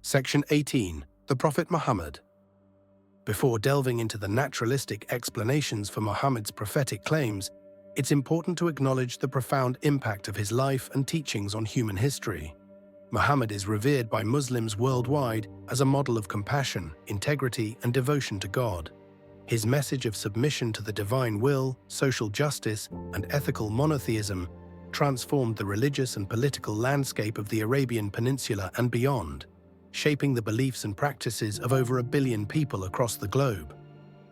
Section 18. The Prophet Muhammad. Before delving into the naturalistic explanations for Muhammad's prophetic claims, it's important to acknowledge the profound impact of his life and teachings on human history. Muhammad is revered by Muslims worldwide as a model of compassion, integrity, and devotion to God. His message of submission to the divine will, social justice, and ethical monotheism transformed the religious and political landscape of the Arabian Peninsula and beyond, shaping the beliefs and practices of over 1 billion people across the globe.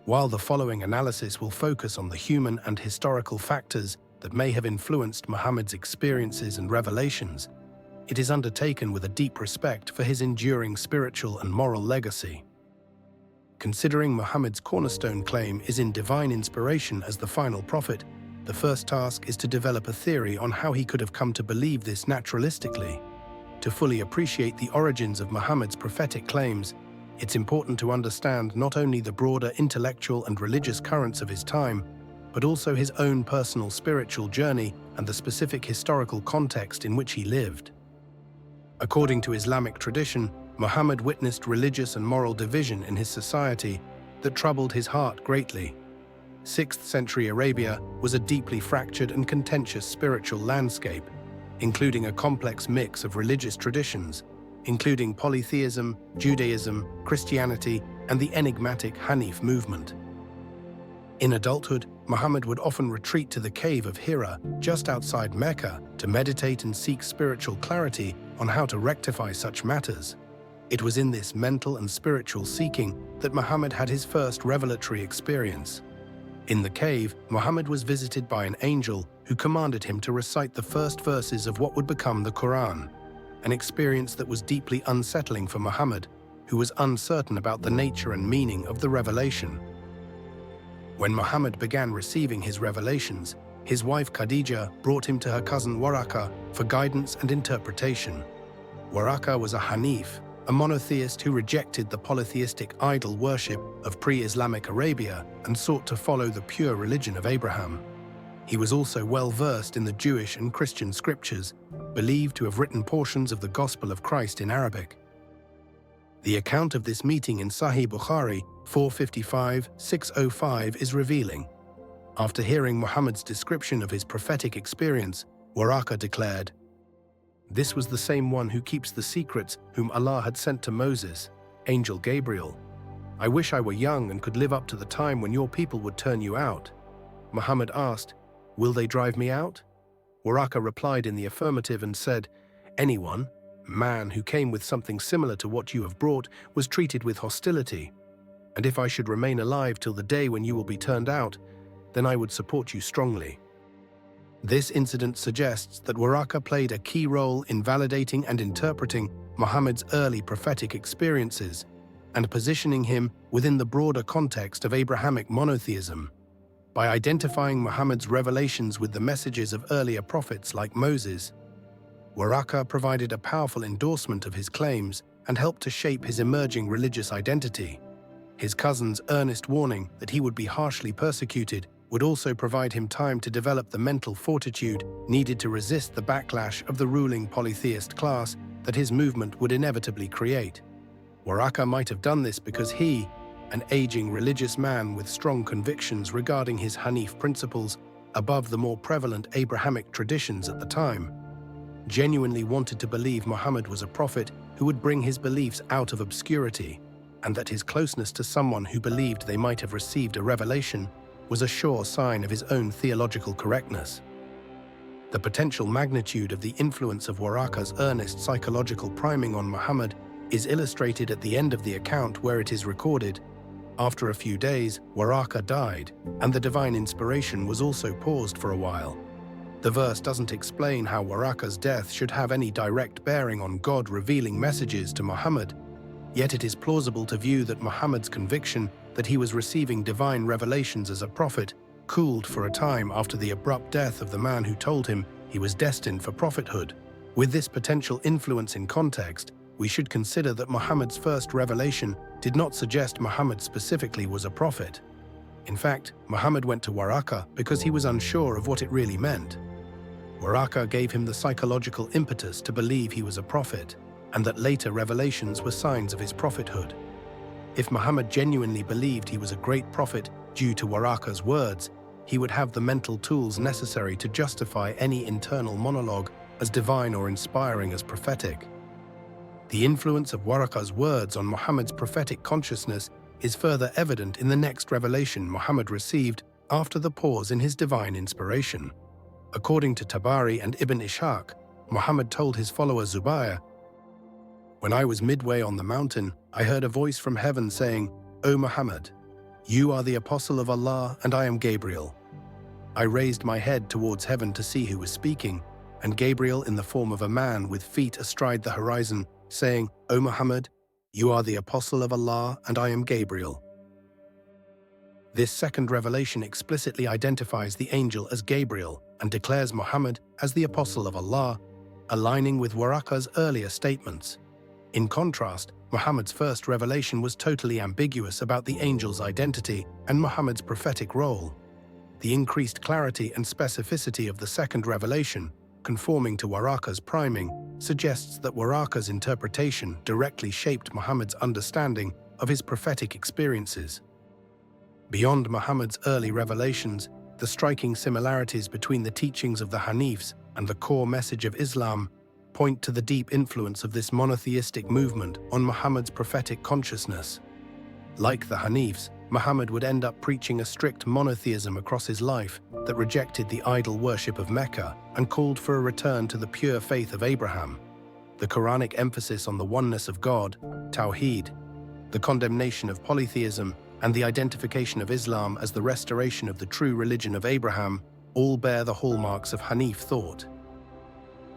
While the following analysis will focus on the human and historical factors that may have influenced Muhammad's experiences and revelations, it is undertaken with a deep respect for his enduring spiritual and moral legacy. Considering Muhammad's cornerstone claim is in divine inspiration as the final prophet, the first task is to develop a theory on how he could have come to believe this naturalistically. To fully appreciate the origins of Muhammad's prophetic claims, it's important to understand not only the broader intellectual and religious currents of his time, but also his own personal spiritual journey and the specific historical context in which he lived. According to Islamic tradition, Muhammad witnessed religious and moral division in his society that troubled his heart greatly. 6th century Arabia was a deeply fractured and contentious spiritual landscape, including a complex mix of religious traditions, including polytheism, Judaism, Christianity, and the enigmatic Hanif movement. In adulthood, Muhammad would often retreat to the cave of Hira, just outside Mecca, to meditate and seek spiritual clarity on how to rectify such matters. It was in this mental and spiritual seeking that Muhammad had his first revelatory experience. In the cave, Muhammad was visited by an angel who commanded him to recite the first verses of what would become the Quran, an experience that was deeply unsettling for Muhammad, who was uncertain about the nature and meaning of the revelation. When Muhammad began receiving his revelations, his wife Khadija brought him to her cousin Waraka for guidance and interpretation. Waraka was a Hanif, a monotheist who rejected the polytheistic idol worship of pre-Islamic Arabia and sought to follow the pure religion of Abraham. He was also well versed in the Jewish and Christian scriptures, believed to have written portions of the Gospel of Christ in Arabic. The account of this meeting in Sahih Bukhari 455-605 is revealing. After hearing Muhammad's description of his prophetic experience, Waraka declared, "This was the same one who keeps the secrets whom Allah had sent to Moses, Angel Gabriel. I wish I were young and could live up to the time when your people would turn you out." Muhammad asked, "Will they drive me out?" Waraka replied in the affirmative and said, "Anyone, man who came with something similar to what you have brought was treated with hostility. And if I should remain alive till the day when you will be turned out, then I would support you strongly." This incident suggests that Waraka played a key role in validating and interpreting Muhammad's early prophetic experiences and positioning him within the broader context of Abrahamic monotheism. By identifying Muhammad's revelations with the messages of earlier prophets like Moses, Waraka provided a powerful endorsement of his claims and helped to shape his emerging religious identity. His cousin's earnest warning that he would be harshly persecuted would also provide him time to develop the mental fortitude needed to resist the backlash of the ruling polytheist class that his movement would inevitably create. Waraka might have done this because he, an aging religious man with strong convictions regarding his Hanif principles above the more prevalent Abrahamic traditions at the time, genuinely wanted to believe Muhammad was a prophet who would bring his beliefs out of obscurity, and that his closeness to someone who believed they might have received a revelation was a sure sign of his own theological correctness. The potential magnitude of the influence of Waraka's earnest psychological priming on Muhammad is illustrated at the end of the account where it is recorded, "After a few days, Waraka died, and the divine inspiration was also paused for a while." The verse doesn't explain how Waraka's death should have any direct bearing on God revealing messages to Muhammad, yet it is plausible to view that Muhammad's conviction that he was receiving divine revelations as a prophet cooled for a time after the abrupt death of the man who told him he was destined for prophethood. With this potential influence in context, we should consider that Muhammad's first revelation did not suggest Muhammad specifically was a prophet. In fact, Muhammad went to Waraka because he was unsure of what it really meant. Waraka gave him the psychological impetus to believe he was a prophet, and that later revelations were signs of his prophethood. If Muhammad genuinely believed he was a great prophet due to Waraqa's words, he would have the mental tools necessary to justify any internal monologue as divine or inspiring as prophetic. The influence of Waraqa's words on Muhammad's prophetic consciousness is further evident in the next revelation Muhammad received after the pause in his divine inspiration. According to Tabari and Ibn Ishaq, Muhammad told his follower Zubair, "When I was midway on the mountain, I heard a voice from heaven saying, 'O Muhammad, you are the apostle of Allah and I am Gabriel.' I raised my head towards heaven to see who was speaking, and Gabriel in the form of a man with feet astride the horizon, saying, 'O Muhammad, you are the apostle of Allah and I am Gabriel.'" This second revelation explicitly identifies the angel as Gabriel and declares Muhammad as the apostle of Allah, aligning with Waraqa's earlier statements. In contrast, Muhammad's first revelation was totally ambiguous about the angel's identity and Muhammad's prophetic role. The increased clarity and specificity of the second revelation, conforming to Waraqa's priming, suggests that Waraqa's interpretation directly shaped Muhammad's understanding of his prophetic experiences. Beyond Muhammad's early revelations, the striking similarities between the teachings of the Hanifs and the core message of Islam point to the deep influence of this monotheistic movement on Muhammad's prophetic consciousness. Like the Hanifs, Muhammad would end up preaching a strict monotheism across his life that rejected the idol worship of Mecca and called for a return to the pure faith of Abraham. The Quranic emphasis on the oneness of God, Tawheed, the condemnation of polytheism, and the identification of Islam as the restoration of the true religion of Abraham all bear the hallmarks of Hanif thought.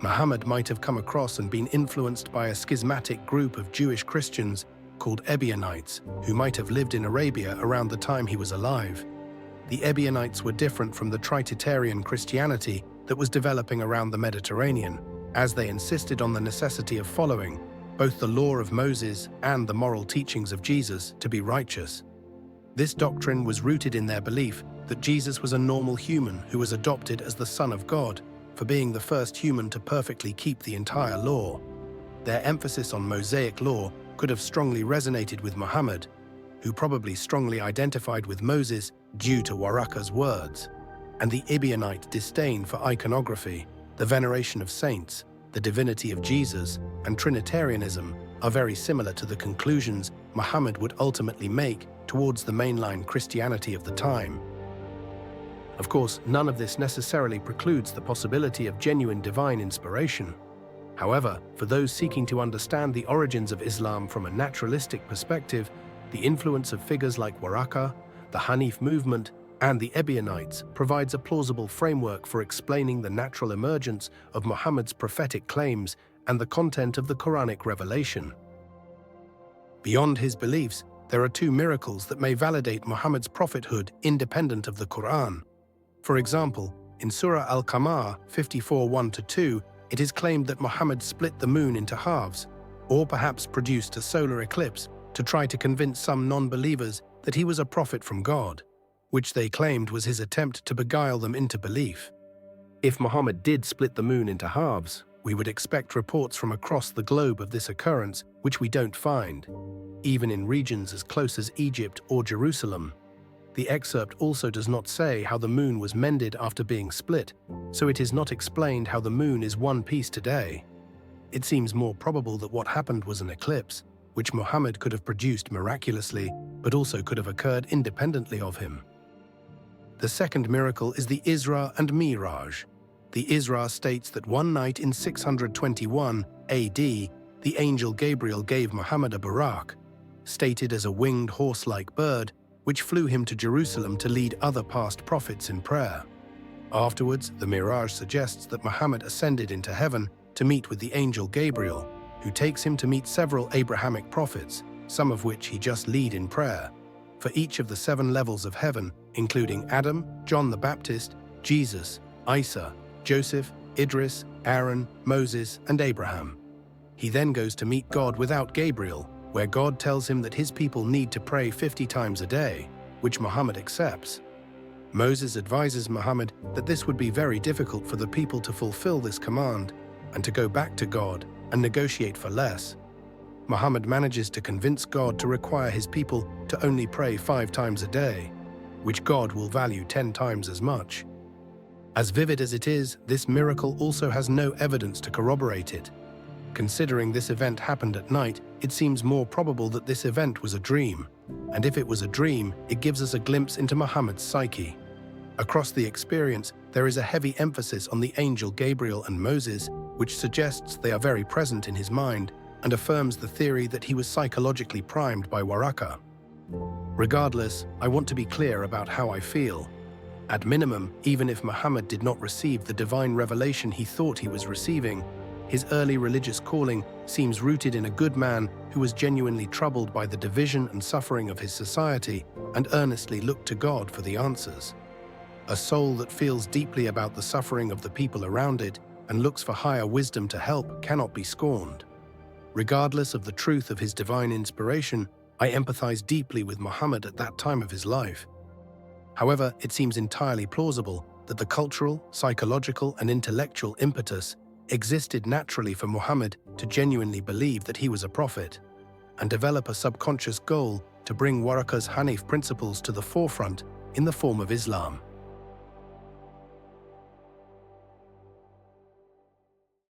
Muhammad might have come across and been influenced by a schismatic group of Jewish Christians called Ebionites, who might have lived in Arabia around the time he was alive. The Ebionites were different from the Tritarian Christianity that was developing around the Mediterranean, as they insisted on the necessity of following both the law of Moses and the moral teachings of Jesus to be righteous. This doctrine was rooted in their belief that Jesus was a normal human who was adopted as the Son of God for being the first human to perfectly keep the entire law. Their emphasis on Mosaic law could have strongly resonated with Muhammad, who probably strongly identified with Moses due to Waraqa's words. And the Ebionite disdain for iconography, the veneration of saints, the divinity of Jesus, and Trinitarianism are very similar to the conclusions Muhammad would ultimately make towards the mainline Christianity of the time. Of course, none of this necessarily precludes the possibility of genuine divine inspiration. However, for those seeking to understand the origins of Islam from a naturalistic perspective, the influence of figures like Waraqa, the Hanif movement, and the Ebionites provides a plausible framework for explaining the natural emergence of Muhammad's prophetic claims and the content of the Quranic revelation. Beyond his beliefs, there are two miracles that may validate Muhammad's prophethood independent of the Quran. For example, in Surah Al-Qamar 54:1-2, it is claimed that Muhammad split the moon into halves, or perhaps produced a solar eclipse to try to convince some non-believers that he was a prophet from God, which they claimed was his attempt to beguile them into belief. If Muhammad did split the moon into halves, we would expect reports from across the globe of this occurrence, which we don't find, even in regions as close as Egypt or Jerusalem. The excerpt also does not say how the moon was mended after being split, so it is not explained how the moon is one piece today. It seems more probable that what happened was an eclipse, which Muhammad could have produced miraculously, but also could have occurred independently of him. The second miracle is the Isra and Miraj. The Isra states that one night in 621 AD, the angel Gabriel gave Muhammad a Buraq, stated as a winged horse-like bird, which flew him to Jerusalem to lead other past prophets in prayer. Afterwards, the Miraj suggests that Muhammad ascended into heaven to meet with the angel Gabriel, who takes him to meet several Abrahamic prophets, some of which he just led in prayer, for each of the 7 levels of heaven, including Adam, John the Baptist, Jesus, Isa, Joseph, Idris, Aaron, Moses, and Abraham. He then goes to meet God without Gabriel, where God tells him that his people need to pray 50 times a day, which Muhammad accepts. Moses advises Muhammad that this would be very difficult for the people to fulfill this command and to go back to God and negotiate for less. Muhammad manages to convince God to require his people to only pray 5 times a day, which God will value 10 times as much. As vivid as it is, this miracle also has no evidence to corroborate it. Considering this event happened at night, it seems more probable that this event was a dream. And if it was a dream, it gives us a glimpse into Muhammad's psyche. Across the experience, there is a heavy emphasis on the angel Gabriel and Moses, which suggests they are very present in his mind and affirms the theory that he was psychologically primed by Waraka. Regardless, I want to be clear about how I feel. At minimum, even if Muhammad did not receive the divine revelation he thought he was receiving, his early religious calling seems rooted in a good man who was genuinely troubled by the division and suffering of his society and earnestly looked to God for the answers. A soul that feels deeply about the suffering of the people around it and looks for higher wisdom to help cannot be scorned. Regardless of the truth of his divine inspiration, I empathize deeply with Muhammad at that time of his life. However, it seems entirely plausible that the cultural, psychological, and intellectual impetus existed naturally for Muhammad to genuinely believe that he was a prophet and develop a subconscious goal to bring Waraka's Hanif principles to the forefront in the form of Islam.